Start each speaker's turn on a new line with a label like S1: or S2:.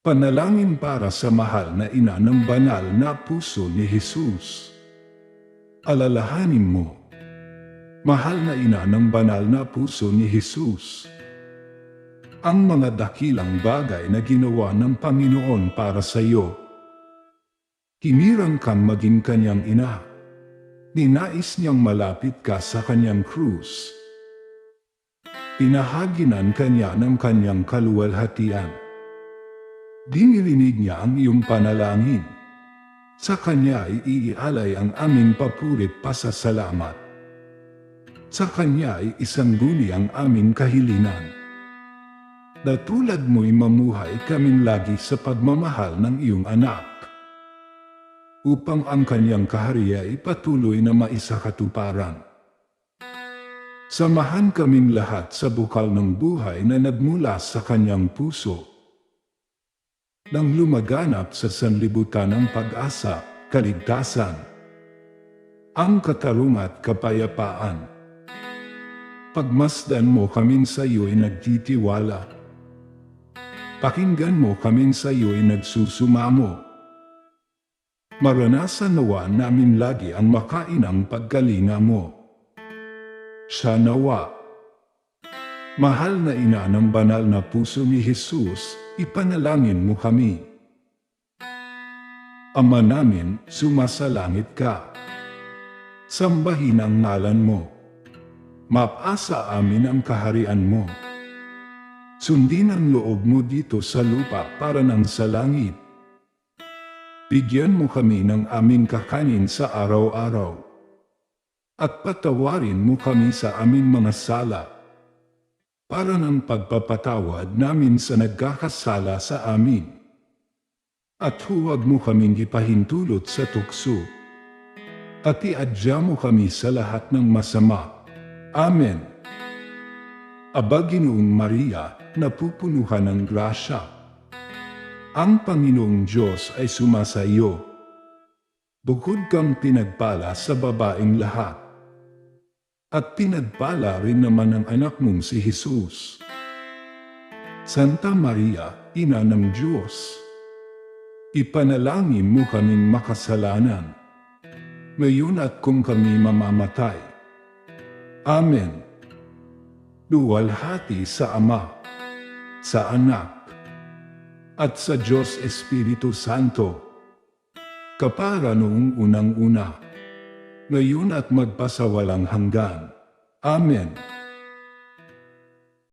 S1: Panalangin para sa mahal na ina ng banal na puso ni Jesus. Alalahanin mo, mahal na ina ng banal na puso ni Jesus. Ang mga dakilang bagay na ginawa ng Panginoon para sa iyo. Hinirang kang maging kanyang ina. Ninais niyang malapit ka sa kanyang krus. Pinahaginan kanya ng kanyang kaluwalhatian. Dinirinig niya ang iyong panalangin. Sa kanya ay iialay ang aming papurit pasasalamat. Sa kanya ay isangguni ang aming kahilingan. Na tulad mo'y mamuhay kaming lagi sa pagmamahal ng iyong anak. Upang ang kanyang kahariya ay patuloy na maisakatuparan. Samahan kaming lahat sa bukal ng buhay na nagmula sa kanyang puso. Nang lumaganap sa sanlibutan ng pag-asa, kaligtasan, ang katarungan at kapayapaan. Pagmasdan mo kaming sa iyo'y nagtitiwala. Pakinggan mo kaming sa iyo'y nagsusumamo. Maranasan nawa namin lagi ang makainang pagkalinga mo. Siya nawa. Mahal na ina ng banal na puso ni Jesus, ipanalangin mo kami. Ama namin, sumasalangit ka. Sambahin ang ngalan mo. Mapasa amin ang kaharian mo. Sundin ang loob mo dito sa lupa para nang sa langit. Bigyan mo kami ng aming kakanin sa araw-araw. At patawarin mo kami sa aming mga sala. Para ng pagpapatawad namin sa nagkakasala sa amin. At huwag mo kaming ipahintulot sa tukso. At iadya mo kami sa lahat ng masama. Amen. Aba Ginoong Maria, napupunuhan ng grasya. Ang Panginoong Diyos ay sumasa iyo. Bukod kang pinagpala sa babaeng lahat. At pinagpala rin naman ang anak mong si Jesus. Santa Maria, Ina ng Diyos, ipanalangin mo kaming makasalanan, ngayon at kung kami mamamatay. Amen. Luwalhati sa Ama, sa Anak, at sa Diyos Espiritu Santo, kapara noong unang-una, ngayon at magpasawalang hanggan. Amen.